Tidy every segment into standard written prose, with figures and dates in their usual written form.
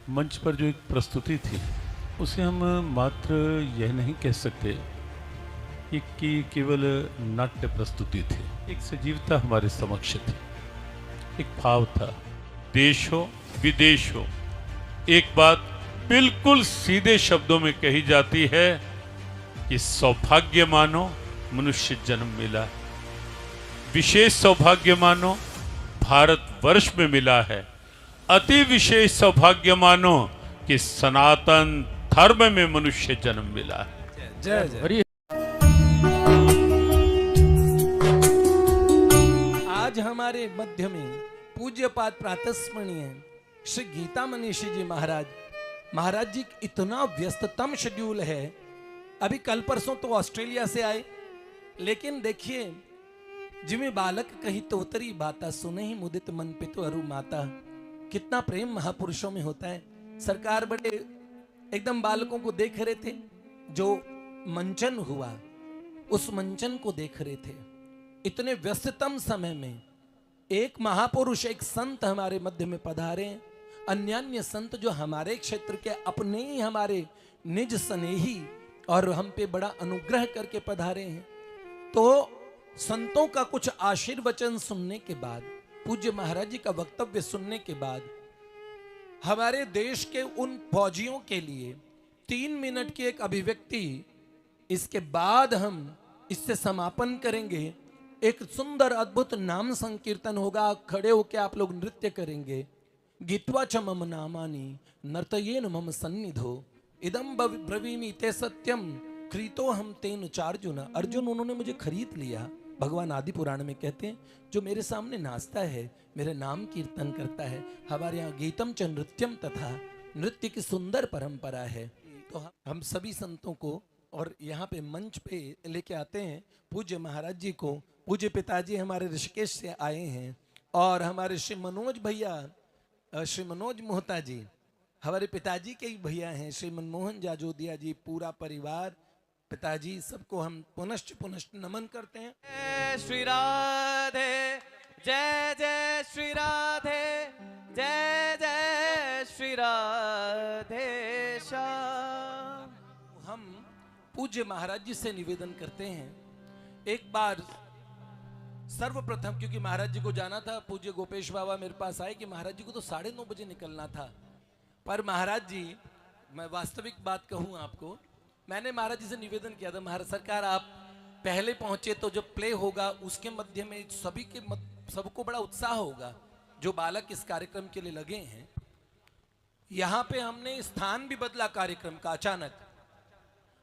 मंच पर जो एक प्रस्तुति थी उसे हम मात्र यह नहीं कह सकते कि केवल नाट्य प्रस्तुति थी। एक सजीवता हमारे समक्ष थी, एक भाव था। देश हो विदेश हो, एक बात बिल्कुल सीधे शब्दों में कही जाती है कि सौभाग्य मानो मनुष्य जन्म मिला, विशेष सौभाग्य मानो भारतवर्ष में मिला है, अति विशेष सौभाग्य मानो कि सनातन धर्म में मनुष्य जन्म मिला है। जय जय। आज हमारे मध्य में पूज्यपाद प्रातस्मरणीय श्री गीता मनीषी जी महाराज जी इतना व्यस्ततम शेड्यूल है। अभी कल परसों तो ऑस्ट्रेलिया से आए, लेकिन देखिए जिमे बालक कही तोतरी बाता सुने ही मुदित मन पे तो अरु माता। कितना प्रेम महापुरुषों में होता है। सरकार बड़े एकदम बालकों को देख रहे थे, जो मंचन हुआ उस मंचन को देख रहे थे। इतने व्यस्ततम समय में एक महापुरुष, एक संत हमारे मध्य में पधारे हैं। अन्य संत जो हमारे क्षेत्र के अपने ही हमारे निज स्नेही और हम पे बड़ा अनुग्रह करके पधारे हैं। तो संतों का कुछ आशीर्वचन सुनने के बाद, पूज्य महाराज जी का वक्तव्य सुनने के बाद, हमारे देश के उन फौजियों के लिए 3 मिनट की एक अभिव्यक्ति, इसके बाद हम इससे समापन करेंगे। एक सुंदर अद्भुत नाम संकीर्तन होगा, खड़े होकर आप लोग नृत्य करेंगे। गीत्वा च मम नामानि नर्तयेन मम सन्निधो इदम ब्रवीमि ते सत्यम क्रीतो हम तेन चार्जुन। अर्जुन, उन्होंने मुझे खरीद लिया। भगवान आदि पुराण में कहते हैं, जो मेरे सामने नाचता है, मेरे नाम कीर्तन करता है। हमारे यहाँ गीतम च नृत्यम तथा, नृत्य की सुंदर परंपरा है। तो हम सभी संतों को और यहाँ पे मंच पे लेके आते हैं पूज्य महाराज जी को। पूज्य पिताजी हमारे ऋषिकेश से आए हैं, और हमारे श्री मनोज भैया, श्री मनोज मोहता जी हमारे पिताजी के ही भैया हैं। श्री मनमोहन जाजोदिया जी, पूरा परिवार, पिताजी, सबको हम पुनश्च नमन करते हैं। जय श्री राधे, जय जय श्री राधे, जय जय श्री राधे श्याम। हम पूज्य महाराज जी से निवेदन करते हैं, एक बार सर्वप्रथम, क्योंकि महाराज जी को जाना था, पूज्य गोपेश बाबा मेरे पास आए कि महाराज जी को तो 9:30 बजे निकलना था। पर महाराज जी, मैं वास्तविक बात कहूं आपको, मैंने महाराज जी से निवेदन किया था, महाराज सरकार आप पहले पहुंचे तो जब प्ले होगा उसके मध्य में सबको बड़ा उत्साह होगा, जो बालक इस कार्यक्रम के लिए लगे हैं। यहां पे हमने स्थान भी बदला कार्यक्रम का अचानक,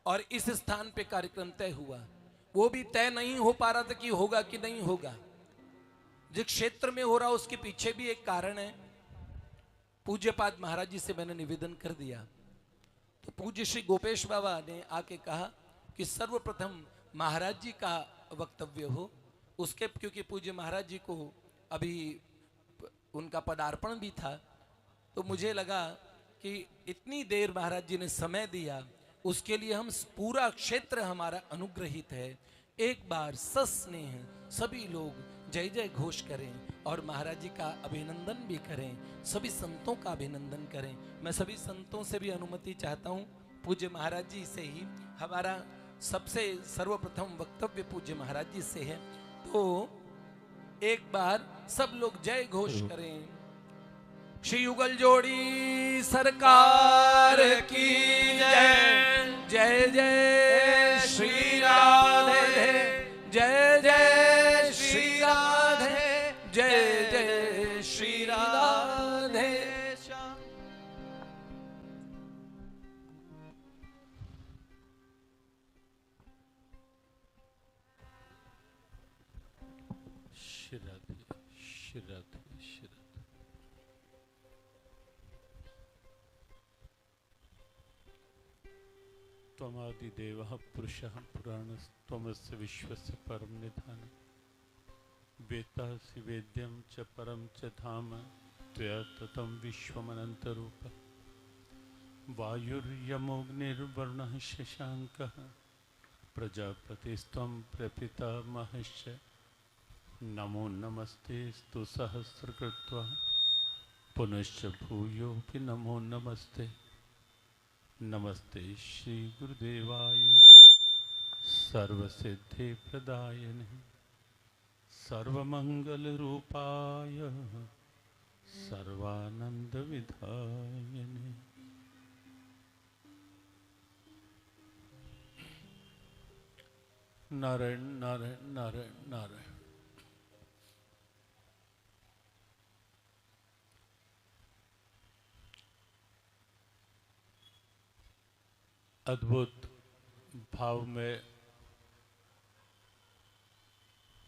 और इस स्थान पे कार्यक्रम तय हुआ। वो भी तय नहीं हो पा रहा था कि होगा कि नहीं होगा। जिस क्षेत्र में हो रहा उसके पीछे भी एक कारण है। पूज्यपाद महाराज जी से मैंने निवेदन कर दिया, तो पूज्य श्री गोपेश बाबा ने आके कहा कि सर्वप्रथम महाराज जी का वक्तव्य हो। उसके, क्योंकि पूज्य महाराज जी को अभी उनका पदार्पण भी था, तो मुझे लगा कि इतनी देर महाराज जी ने समय दिया, उसके लिए हम पूरा क्षेत्र हमारा अनुग्रहित है। एक बार सस्नेह सभी लोग जय जय घोष करें और महाराज जी का अभिनंदन भी करें, सभी संतों का अभिनंदन करें। मैं सभी संतों से भी अनुमति चाहता हूँ, पूज्य महाराज जी से ही हमारा सबसे सर्वप्रथम वक्तव्य पूज्य महाराज जी से है। तो एक बार सब लोग जय घोष करें। श्री युगल जोड़ी सरकार की जय, जय जय श्री राधे, जय जय श्री राधे, जय जय श्री राधे श्याम। श्री राधे, श्री राधे, श्री राधे। त्वमादिदेवः पुरुषः पुराणस्त्वमस्य विश्वस्य परं निधानम्। वेत्तासि वेद्यं च परं च धाम, त्वया ततं विश्वमनन्तरूप। वायुर्यमोऽग्निर्वरुणः शशाङ्कः, प्रजापतिस्त्वं प्रपितामहश्च। नमो नमस्ते स्तु सहस्रकृत्वा पुनश्च भूयोऽपि नमो नमस्ते। नमस्ते श्री गुरुदेवाय सर्वसिद्धि प्रदायने सर्वमंगल रूपाय सर्वानंद विधायने। नारायण नारायण नारायण नारायण। अद्भुत भाव में,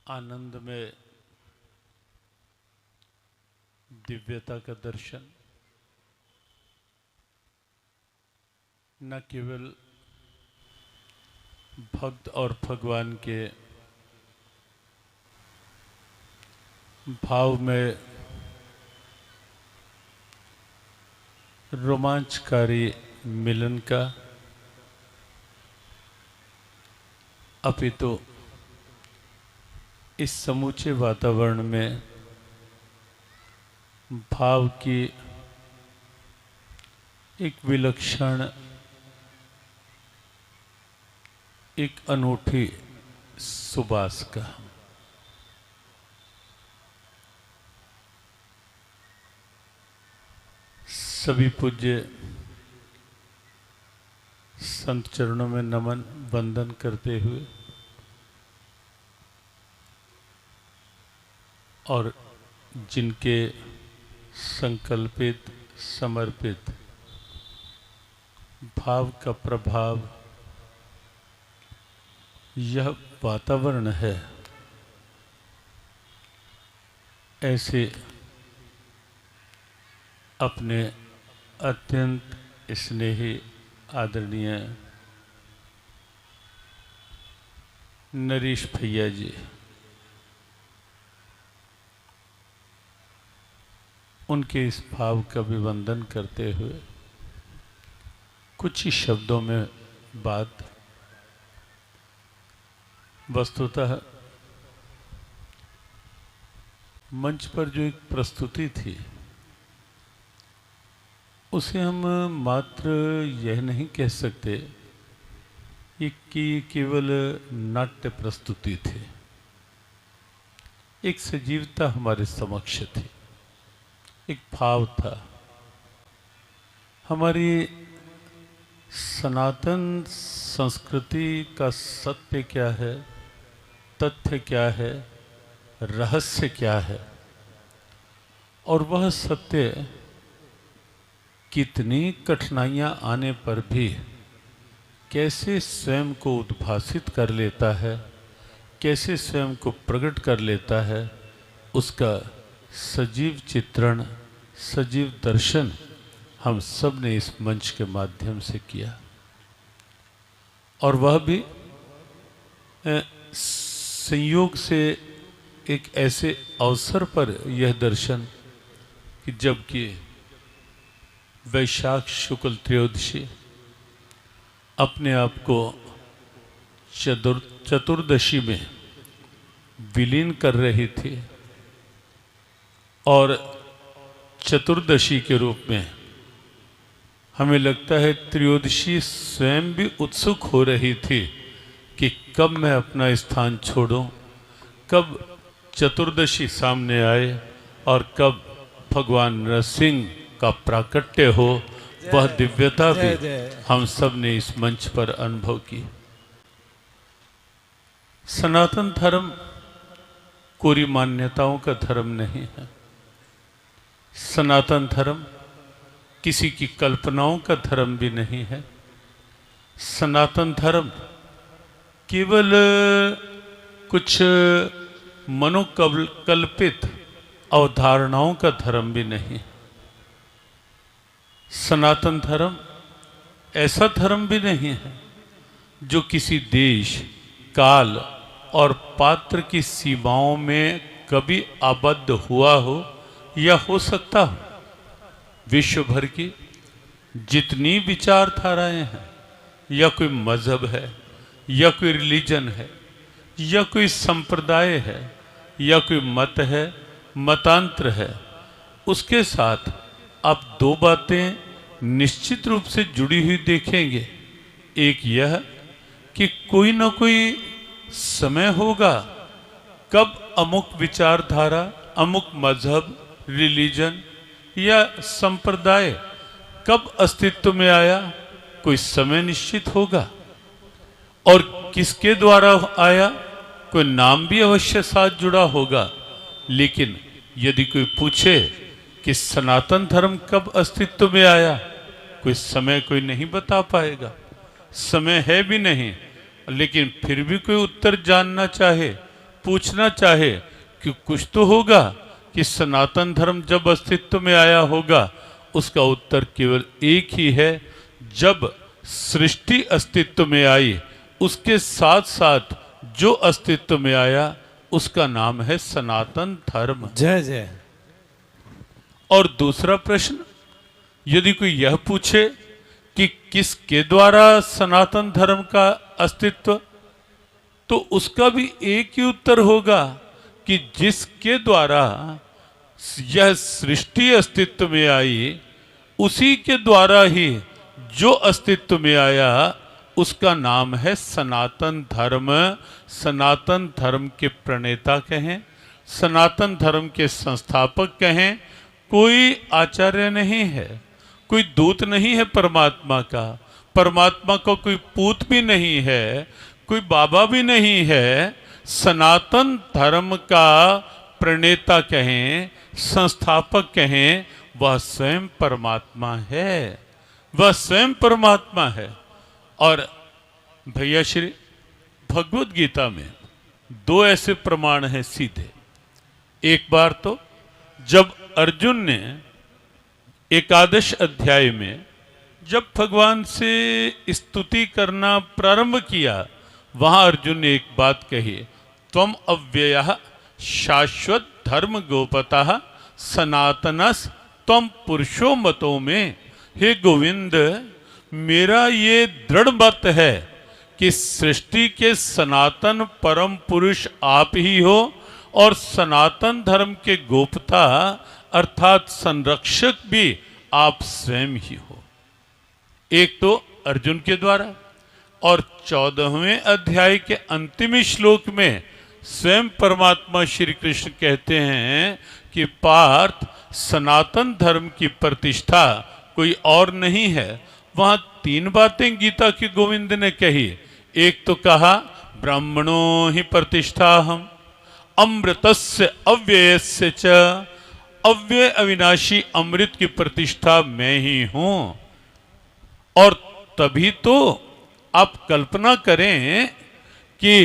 आनंद में, दिव्यता का दर्शन न केवल भक्त और भगवान के भाव में रोमांचकारी मिलन का, अपितु इस समूचे वातावरण में भाव की एक विलक्षण, एक अनूठी सुबास का। सभी पूज्य संत चरणों में नमन वंदन करते हुए और जिनके संकल्पित समर्पित भाव का प्रभाव यह वातावरण है, ऐसे अपने अत्यंत स्नेही आदरणीय नरेश भैया जी, उनके इस भाव का अभिवंदन करते हुए कुछ ही शब्दों में बात, वस्तुतः मंच पर जो एक प्रस्तुति थी उसे हम मात्र यह नहीं कह सकते कि केवल नाट्य प्रस्तुति थी। एक सजीवता हमारे समक्ष थी, एक भाव था। हमारी सनातन संस्कृति का सत्य क्या है, तथ्य क्या है, रहस्य क्या है, और वह सत्य कितनी कठिनाइयां आने पर भी कैसे स्वयं को उद्भासित कर लेता है, कैसे स्वयं को प्रकट कर लेता है, उसका सजीव चित्रण, सजीव दर्शन हम सब ने इस मंच के माध्यम से किया। और वह भी संयोग से एक ऐसे अवसर पर यह दर्शन कि जबकि वैशाख शुक्ल त्रयोदशी अपने आप को चतुर्दशी में विलीन कर रही थी और चतुर्दशी के रूप में हमें लगता है त्रयोदशी स्वयं भी उत्सुक हो रही थी कि कब मैं अपना स्थान छोड़ूं, कब चतुर्दशी सामने आए और कब भगवान नरसिंह का प्राकट्य हो। वह दिव्यता भी हम सब ने इस मंच पर अनुभव की। सनातन धर्म कोरी मान्यताओं का धर्म नहीं है। सनातन धर्म किसी की कल्पनाओं का धर्म भी नहीं है। सनातन धर्म केवल कुछ मनोकल्पित अवधारणाओं का धर्म भी नहीं। सनातन धर्म ऐसा धर्म भी नहीं है जो किसी देश, काल और पात्र की सीमाओं में कभी आबद्ध हुआ हो या हो सकता हो। विश्व भर की जितनी विचारधाराएं हैं, या कोई मजहब है, या कोई रिलीजन है, या कोई संप्रदाय है, या कोई मत है, मतांतर है, उसके साथ आप दो बातें निश्चित रूप से जुड़ी हुई देखेंगे। एक यह कि कोई ना कोई समय होगा कब अमुक विचारधारा, अमुक मजहब, रिलीजन या संप्रदाय कब अस्तित्व में आया, कोई समय निश्चित होगा। और किसके द्वारा आया, कोई नाम भी अवश्य साथ जुड़ा होगा। लेकिन यदि कोई पूछे कि सनातन धर्म कब अस्तित्व में आया, कोई समय कोई नहीं बता पाएगा, समय है भी नहीं। लेकिन फिर भी कोई उत्तर जानना चाहे, पूछना चाहे कि कुछ तो होगा कि सनातन धर्म जब अस्तित्व में आया होगा, उसका उत्तर केवल एक ही है, जब सृष्टि अस्तित्व में आई, उसके साथ साथ जो अस्तित्व में आया उसका नाम है सनातन धर्म। जय जय। और दूसरा प्रश्न, यदि कोई यह पूछे कि किसके द्वारा सनातन धर्म का अस्तित्व, तो उसका भी एक ही उत्तर होगा कि जिसके द्वारा यह सृष्टि अस्तित्व में आई, उसी के द्वारा ही जो अस्तित्व में आया उसका नाम है सनातन धर्म। सनातन धर्म के प्रणेता कहें, सनातन धर्म के संस्थापक कहें। कोई आचार्य नहीं है, कोई दूत नहीं है परमात्मा का, परमात्मा का कोई पूत भी नहीं है, कोई बाबा भी नहीं है। सनातन धर्म का प्रणेता कहें, संस्थापक कहें, वह स्वयं परमात्मा है, वह स्वयं परमात्मा है। और भैया श्री भगवत गीता में दो ऐसे प्रमाण हैं सीधे। एक बार तो जब अर्जुन ने एकादश अध्याय में जब भगवान से स्तुति करना प्रारंभ किया, वहां अर्जुन ने एक बात कही, त्वम अव्ययः शाश्वत धर्म गोपतः सनातनस त्वम पुरुषो मतो में। हे गोविंद, मेरा ये दृढ़ मत है कि सृष्टि के सनातन परम पुरुष आप ही हो और सनातन धर्म के गोपता अर्थात संरक्षक भी आप स्वयं ही हो। एक तो अर्जुन के द्वारा, और 14वें अध्याय के अंतिम श्लोक में स्वयं परमात्मा श्री कृष्ण कहते हैं कि पार्थ, सनातन धर्म की प्रतिष्ठा कोई और नहीं है। वहां तीन बातें गीता की गोविंद ने कही। एक तो कहा ब्राह्मणो ही प्रतिष्ठा हम, अमृतस्य अव्ययस्य च, अव्यय अविनाशी अमृत की प्रतिष्ठा मैं ही हूं। और तभी तो आप कल्पना करें कि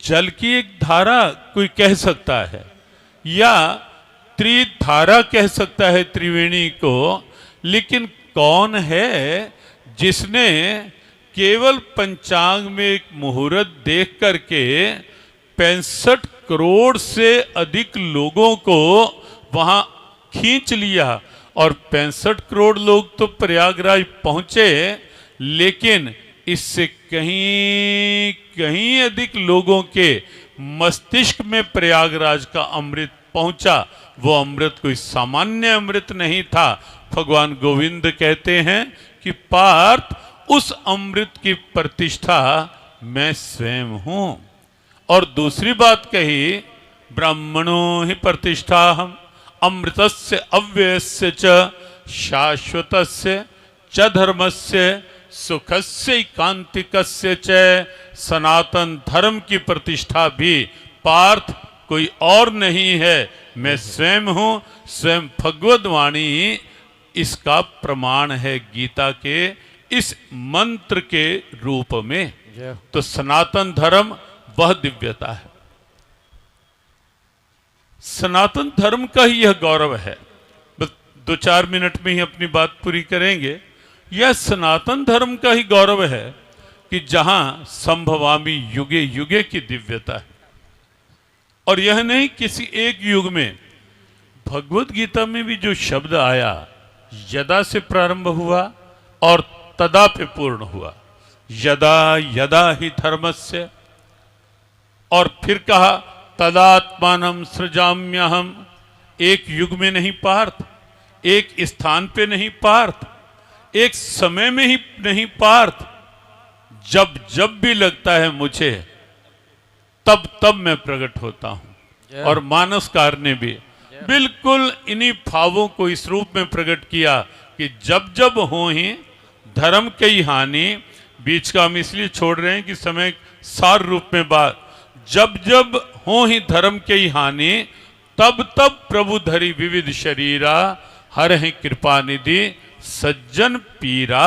जल की एक धारा कोई कह सकता है या त्रिधारा कह सकता है त्रिवेणी को, लेकिन कौन है जिसने केवल पंचांग में एक मुहूर्त देख करके 65 करोड़ से अधिक लोगों को वहां खींच लिया। और 65 करोड़ लोग तो प्रयागराज पहुंचे, लेकिन इससे कहीं कहीं अधिक लोगों के मस्तिष्क में प्रयागराज का अमृत पहुंचा। वो अमृत कोई सामान्य अमृत नहीं था। भगवान गोविंद कहते हैं कि पार्थ, उस अमृत की प्रतिष्ठा मैं स्वयं हूं। और दूसरी बात कही, ब्राह्मणो ही प्रतिष्ठा हम, अमृतस्य अव्ययस्य च, शाश्वतस्य च धर्मस्य, सुखस्य एकांतिकस्य च। सनातन धर्म की प्रतिष्ठा भी पार्थ कोई और नहीं है, मैं स्वयं हूं। स्वयं भगवद वाणी इसका प्रमाण है गीता के इस मंत्र के रूप में। तो सनातन धर्म वह दिव्यता है, सनातन धर्म का ही यह गौरव है। बस 2-4 मिनट में ही अपनी बात पूरी करेंगे। यह सनातन धर्म का ही गौरव है कि जहां संभवामी युगे युगे की दिव्यता है। और यह नहीं किसी एक युग में, भगवत गीता में भी जो शब्द आया, यदा से प्रारंभ हुआ और तदा पे पूर्ण हुआ, यदा यदा ही धर्मस्य। और फिर कहा तदात्मानं सृजाम्यहम्। एक युग में नहीं पार्थ, एक स्थान पे नहीं पार्थ, एक समय में ही नहीं पार्थ, जब जब भी लगता है मुझे तब तब मैं प्रकट होता हूं। और मानसकार ने भी बिल्कुल इन्हीं भावों को इस रूप में प्रकट किया कि जब जब हो ही धर्म की हानि, बीच का हम इसलिए छोड़ रहे हैं कि समय सार रूप में बात, जब जब हो ही धर्म की हानि तब तब प्रभु धरी विविध शरीरा, हर है कृपा निधि सज्जन पीरा।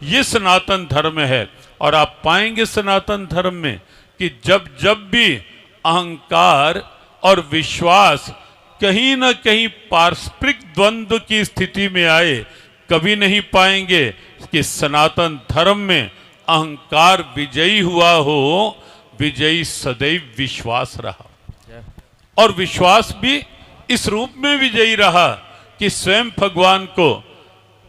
ये सनातन धर्म है। और आप पाएंगे सनातन धर्म में कि जब जब भी अहंकार और विश्वास कहीं ना कहीं पारस्परिक द्वंद्व की स्थिति में आए, कभी नहीं पाएंगे कि सनातन धर्म में अहंकार विजयी हुआ हो। विजयी सदैव विश्वास रहा, और विश्वास भी इस रूप में विजयी रहा कि स्वयं भगवान को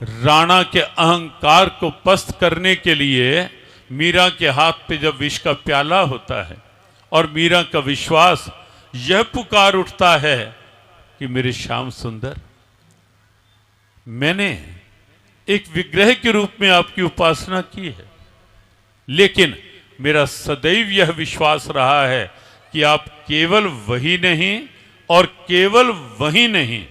राणा के अहंकार को पस्त करने के लिए मीरा के हाथ पे जब विष का प्याला होता है और मीरा का विश्वास यह पुकार उठता है कि मेरे श्याम सुंदर, मैंने एक विग्रह के रूप में आपकी उपासना की है, लेकिन मेरा सदैव यह विश्वास रहा है कि आप केवल वही नहीं और केवल वही नहीं,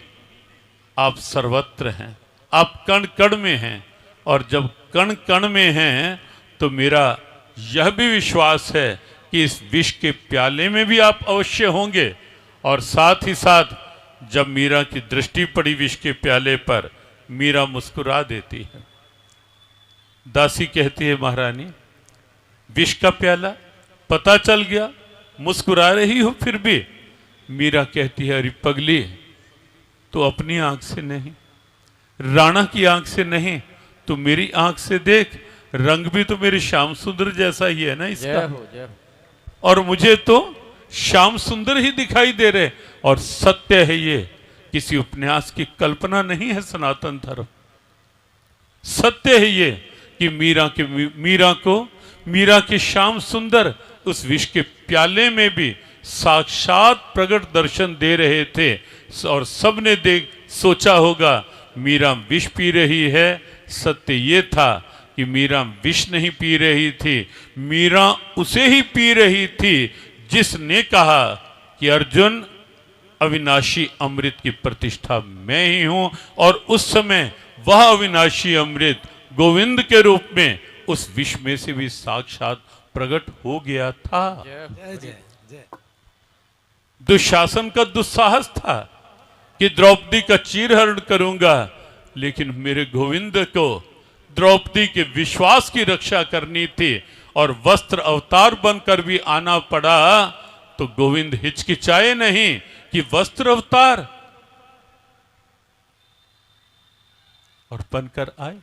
आप सर्वत्र हैं, आप कण कण में हैं। और जब कण कण में हैं तो मेरा यह भी विश्वास है कि इस विष के प्याले में भी आप अवश्य होंगे। और साथ ही साथ जब मीरा की दृष्टि पड़ी विष के प्याले पर, मीरा मुस्कुरा देती है। दासी कहती है, महारानी विष का प्याला पता चल गया, मुस्कुरा रही हो फिर भी। मीरा कहती है, अरे पगली, तो अपनी आंख से नहीं, राणा की आंख से नहीं, तो मेरी आंख से देख, रंग भी तो मेरे श्याम सुंदर जैसा ही है ना इसका। और मुझे तो श्याम सुंदर ही दिखाई दे रहे। और सत्य है, ये किसी उपन्यास की कल्पना नहीं है, सनातन धर्म सत्य है ये कि मीरा के श्याम सुंदर उस विष के प्याले में भी साक्षात प्रकट दर्शन दे रहे थे। और सबने सोचा होगा मीरा विष पी रही है। सत्य ये था कि मीरा विष नहीं पी रही थी, मीरा उसे ही पी रही थी जिसने कहा कि अर्जुन, अविनाशी अमृत की प्रतिष्ठा मैं ही हूं। और उस समय वह अविनाशी अमृत गोविंद के रूप में उस विष में से भी साक्षात प्रकट हो गया था। दुशासन का दुस्साहस था कि द्रौपदी का चीरहरण करूंगा, लेकिन मेरे गोविंद को द्रौपदी के विश्वास की रक्षा करनी थी और वस्त्र अवतार बनकर भी आना पड़ा। तो गोविंद हिचकिचाए नहीं कि वस्त्र अवतार और बनकर आए।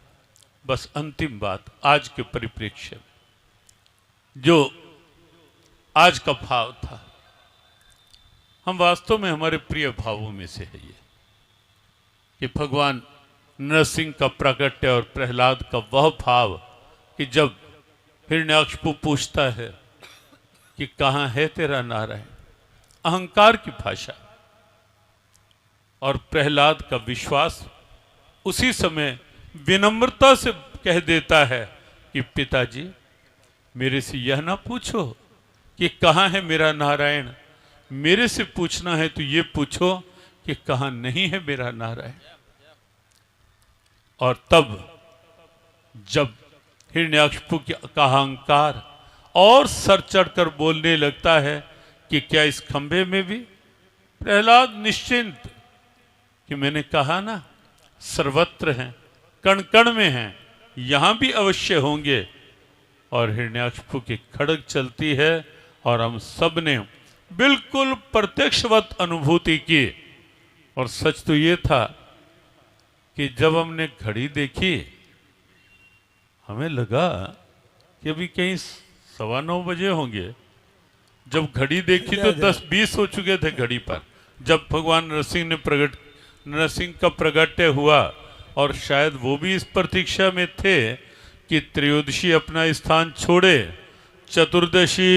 बस अंतिम बात आज के परिप्रेक्ष्य में, जो आज का भाव था, हम वास्तव में हमारे प्रिय भावों में से है ये कि भगवान नरसिंह का प्रकट्य और प्रहलाद का वह भाव कि जब हिरण्याकशिपु पूछता है कि कहाँ है तेरा नारायण, अहंकार की भाषा, और प्रहलाद का विश्वास उसी समय विनम्रता से कह देता है कि पिताजी, मेरे से यह ना पूछो कि कहाँ है मेरा नारायण, मेरे से पूछना है तो ये पूछो कि कहाँ नहीं है मेरा नारायण। और तब जब हिरण्याकशिपु का अहंकार और सर चढ़कर बोलने लगता है कि क्या इस खंभे में भी, प्रहलाद निश्चिंत कि मैंने कहा ना सर्वत्र हैं, कण कण में हैं, यहां भी अवश्य होंगे। और हिरण्याकशिपु की खड़ग चलती है और हम सब ने बिल्कुल प्रत्यक्षवत अनुभूति की। और सच तो ये था कि जब हमने घड़ी देखी, हमें लगा कि अभी कहीं 9:15 बजे होंगे। जब घड़ी देखी तो 10:20 हो चुके थे घड़ी पर, जब भगवान नरसिंह का प्रगट्य हुआ। और शायद वो भी इस प्रतीक्षा में थे कि त्रयोदशी अपना स्थान छोड़े, चतुर्दशी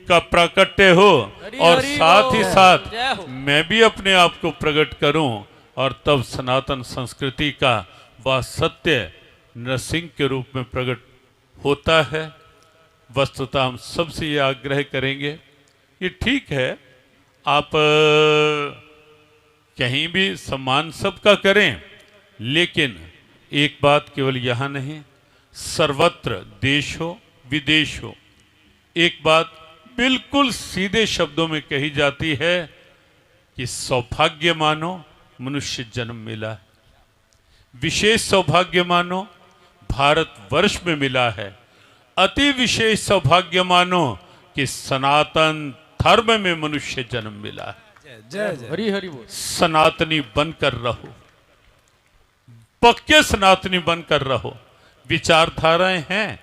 का प्राकट्य हो और साथ ही साथ मैं भी अपने आप को प्रकट करूं। और तब सनातन संस्कृति का वह सत्य नरसिंह के रूप में प्रकट होता है। वस्तुतः हम सबसे ये आग्रह करेंगे, ये ठीक है आप कहीं भी सम्मान सबका करें, लेकिन एक बात केवल यहाँ नहीं, सर्वत्र देश हो विदेश हो, एक बात बिल्कुल सीधे शब्दों में कही जाती है कि सौभाग्य मानो मनुष्य जन्म मिला है, विशेष सौभाग्य मानो भारतवर्ष में मिला है, अति विशेष सौभाग्य मानो कि सनातन धर्म में मनुष्य जन्म मिला है। जय जय हरि हरि बोल। सनातनी बनकर रहो, पक्के सनातनी बनकर रहो। विचारधाराएं हैं,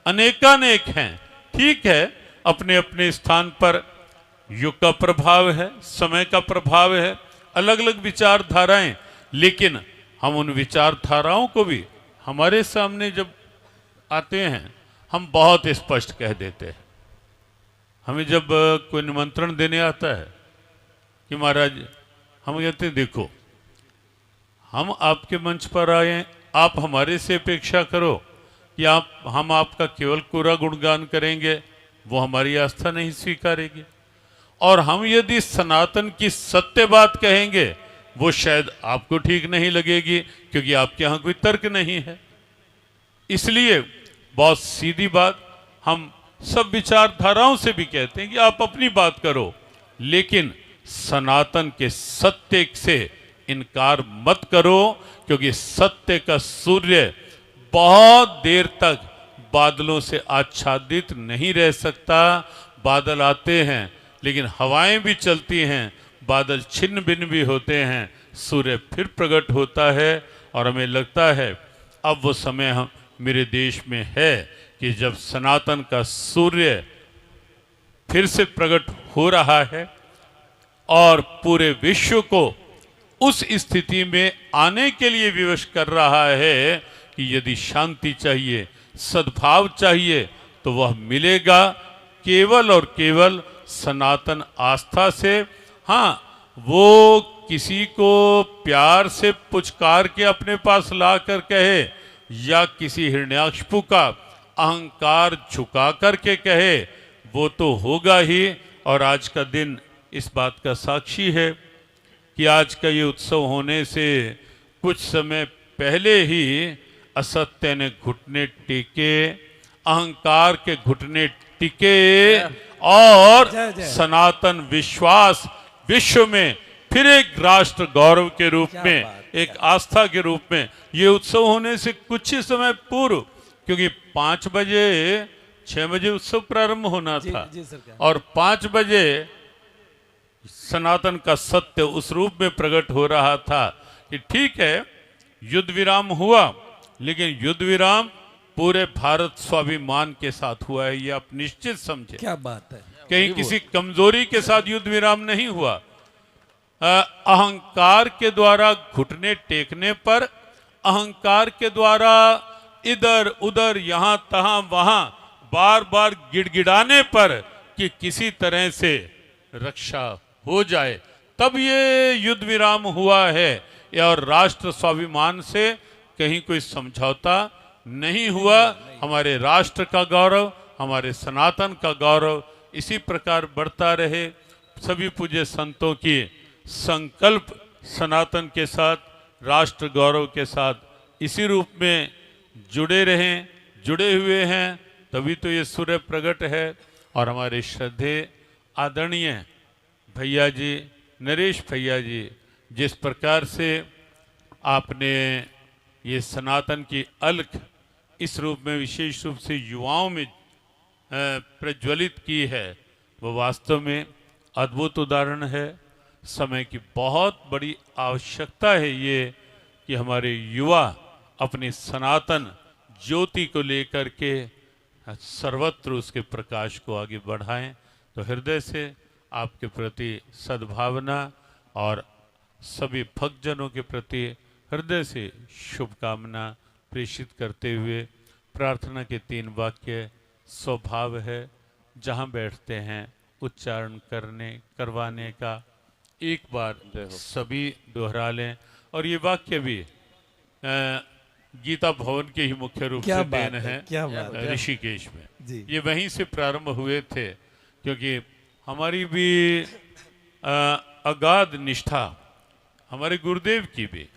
अनेकानेक हैं, ठीक है, अपने अपने स्थान पर युग का प्रभाव है, समय का प्रभाव है, अलग अलग विचारधाराएं, लेकिन हम उन विचारधाराओं को भी हमारे सामने जब आते हैं हम बहुत स्पष्ट कह देते हैं। हमें जब कोई निमंत्रण देने आता है कि महाराज, हम कहते हैं देखो हम आपके मंच पर आए, आप हमारे से अपेक्षा करो कि हम आपका केवल कोरा गुणगान करेंगे, वो हमारी आस्था नहीं स्वीकारेगी। और हम यदि सनातन की सत्य बात कहेंगे वो शायद आपको ठीक नहीं लगेगी, क्योंकि आपके यहाँ कोई तर्क नहीं है। इसलिए बहुत सीधी बात हम सब विचारधाराओं से भी कहते हैं कि आप अपनी बात करो, लेकिन सनातन के सत्य से इनकार मत करो, क्योंकि सत्य का सूर्य बहुत देर तक बादलों से आच्छादित नहीं रह सकता। बादल आते हैं लेकिन हवाएं भी चलती हैं, बादल छिन्न भिन्न भी होते हैं, सूर्य फिर प्रकट होता है। और हमें लगता है अब वो समय हम मेरे देश में है कि जब सनातन का सूर्य फिर से प्रकट हो रहा है और पूरे विश्व को उस स्थिति में आने के लिए विवश कर रहा है कि यदि शांति चाहिए, सद्भाव चाहिए, तो वह मिलेगा केवल और केवल सनातन आस्था से। हाँ, वो किसी को प्यार से पुचकार के अपने पास ला कर कहे या किसी हिरण्याक्षपु का अहंकार झुका करके कहे, वो तो होगा ही। और आज का दिन इस बात का साक्षी है कि आज का ये उत्सव होने से कुछ समय पहले ही असत्य ने घुटने टेके, अहंकार के घुटने टिके और सनातन विश्वास विश्व में फिर एक राष्ट्र गौरव के रूप में, एक आस्था के रूप में ये उत्सव होने से कुछ ही समय पूर्व, क्योंकि 5 बजे 6 बजे उत्सव प्रारंभ होना था और 5 बजे सनातन का सत्य उस रूप में प्रकट हो रहा था कि ठीक है युद्ध विराम हुआ, लेकिन युद्ध विराम पूरे भारत स्वाभिमान के साथ हुआ है, ये आप निश्चित समझे। क्या बात है। कहीं किसी कमजोरी के साथ युद्ध विराम नहीं हुआ। अहंकार के द्वारा घुटने टेकने पर, अहंकार के द्वारा इधर उधर यहां तहां वहां बार बार गिड़गिड़ाने पर कि किसी तरह से रक्षा हो जाए, तब ये युद्ध विराम हुआ है। और राष्ट्र स्वाभिमान से कहीं कोई समझौता नहीं हुआ। हमारे राष्ट्र का गौरव, हमारे सनातन का गौरव इसी प्रकार बढ़ता रहे। सभी पूज्य संतों की संकल्प सनातन के साथ, राष्ट्र गौरव के साथ इसी रूप में जुड़े रहें, जुड़े हुए हैं, तभी तो ये सूर्य प्रकट है। और हमारे श्रद्धेय आदरणीय भैया जी, नरेश भैया जी, जिस प्रकार से आपने ये सनातन की अलख इस रूप में विशेष रूप से युवाओं में प्रज्वलित की है, वो वास्तव में अद्भुत उदाहरण है। समय की बहुत बड़ी आवश्यकता है ये कि हमारे युवा अपनी सनातन ज्योति को लेकर के सर्वत्र उसके प्रकाश को आगे बढ़ाएं। तो हृदय से आपके प्रति सद्भावना और सभी भक्तजनों के प्रति हृदय से शुभकामना प्रेषित करते हुए प्रार्थना के 3 वाक्य स्वभाव है, जहाँ बैठते हैं उच्चारण करवाने का एक बार सभी दोहरा लें। और ये वाक्य भी गीता भवन के ही मुख्य रूप क्या से बात देन है, है क्या बात है। ऋषिकेश में। जी। ये वहीं से प्रारंभ हुए थे, क्योंकि हमारी भी अगाध निष्ठा, हमारे गुरुदेव की भी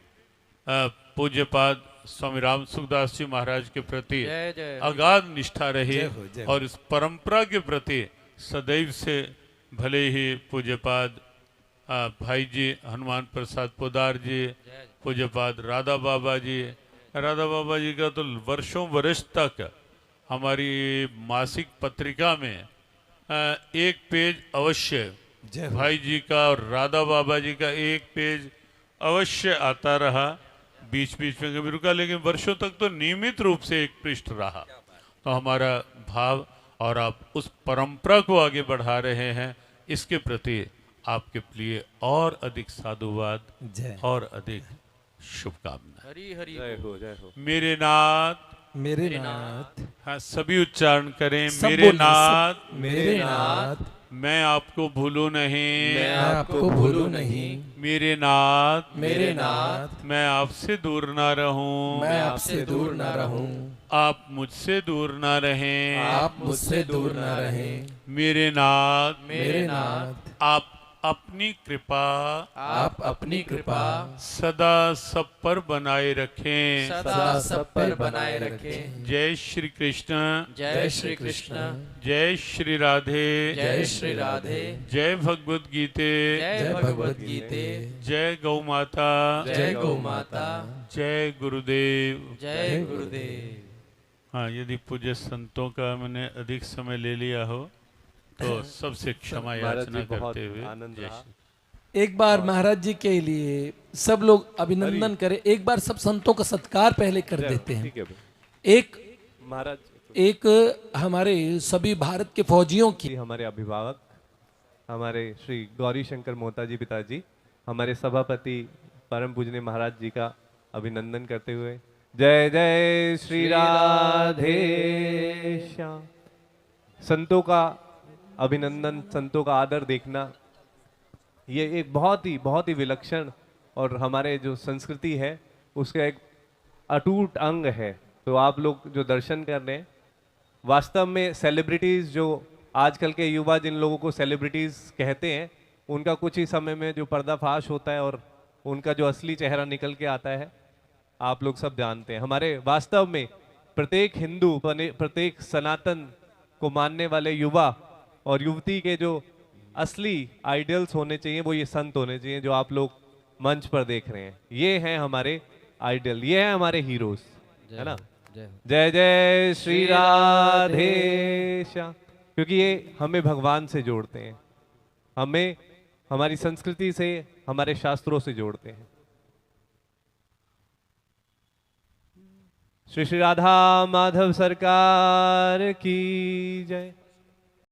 पूज्यपाद स्वामी राम सुखदास जी महाराज के प्रति जय जय अगाध निष्ठा रही, जय हो, जय हो। और इस परंपरा के प्रति सदैव से, भले ही पूज्यपाद भाई जी हनुमान प्रसाद पोदार जी, पूज्यपाद राधा बाबा जी का तो वर्षों वर्ष तक हमारी मासिक पत्रिका में एक पेज अवश्य, जय हो। भाई जी का और राधा बाबा जी का एक पेज अवश्य आता रहा। बीच बीच में कभी रुका, लेकिन वर्षों तक तो नियमित रूप से एक पृष्ठ रहा। तो हमारा भाव, और आप उस परंपरा को आगे बढ़ा रहे हैं, इसके प्रति आपके लिए और अधिक साधुवाद जय और अधिक शुभकामनाएं। हरी हरी जय हो जय हो। मेरे नाथ, मेरे नाथ, हाँ सभी उच्चारण करें, सब मेरे बोलिए, नाथ, मेरे नाथ, मैं आपको भूलूं नहीं, मैं आपको भूलूं नहीं, मेरे नाथ, मेरे नाथ, मैं आपसे दूर ना रहूं, मैं आपसे दूर ना रहूं, आप मुझसे दूर ना रहें, आप मुझसे दूर ना रहें, मेरे नाथ, मेरे नाथ, आप अपनी कृपा आप अपनी कृपा सदा सब पर बनाए रखें। सदा सब पर बनाए रखे। जय श्री कृष्ण, जय श्री कृष्ण, जय श्री राधे, जय श्री राधे, जय भगवत गीते, जय भगवत गीते, जय गौ माता, जय गौ माता, जय गुरुदेव। जय गुरुदेव। हाँ, यदि पूज्य संतों का मैंने अधिक समय ले लिया हो तो सबसे क्षमा महाराज याचना जी, बहुत करते हुए आनंद जय रहा। श्री- एक बार महाराज जी के लिए सब लोग अभिनंदन करें। एक बार सब संतों का सत्कार पहले कर देते हैं। ठीक है भाई। एक महाराज एक हमारे सभी भारत के फौजियों की, जी, हमारे अभिभावक, हमारे श्री गौरी शंकर मोहता जी पिताजी, हमारे सभापति परम पूजनीय महाराज जी का अभिनंदन करते हुए जय जय श्री राधे श्याम। संतों का अभिनंदन, संतों का आदर देखना, ये एक बहुत ही विलक्षण और हमारे जो संस्कृति है उसका एक अटूट अंग है। तो आप लोग जो दर्शन कर रहे हैं, वास्तव में सेलिब्रिटीज, जो आजकल के युवा जिन लोगों को सेलिब्रिटीज कहते हैं, उनका कुछ ही समय में जो पर्दाफाश होता है और उनका जो असली चेहरा निकल के आता है, आप लोग सब जानते हैं। हमारे वास्तव में प्रत्येक हिंदू, प्रत्येक सनातन को मानने वाले युवा और युवती के जो असली आइडियल्स होने चाहिए, वो ये संत होने चाहिए जो आप लोग मंच पर देख रहे हैं। ये हैं हमारे आइडियल, ये हैं हमारे हीरोज, है ना। जय जय श्री राधे श्याम। क्योंकि ये हमें भगवान से जोड़ते हैं, हमें हमारी संस्कृति से, हमारे शास्त्रों से जोड़ते हैं। श्री श्री राधा माधव सरकार की जय।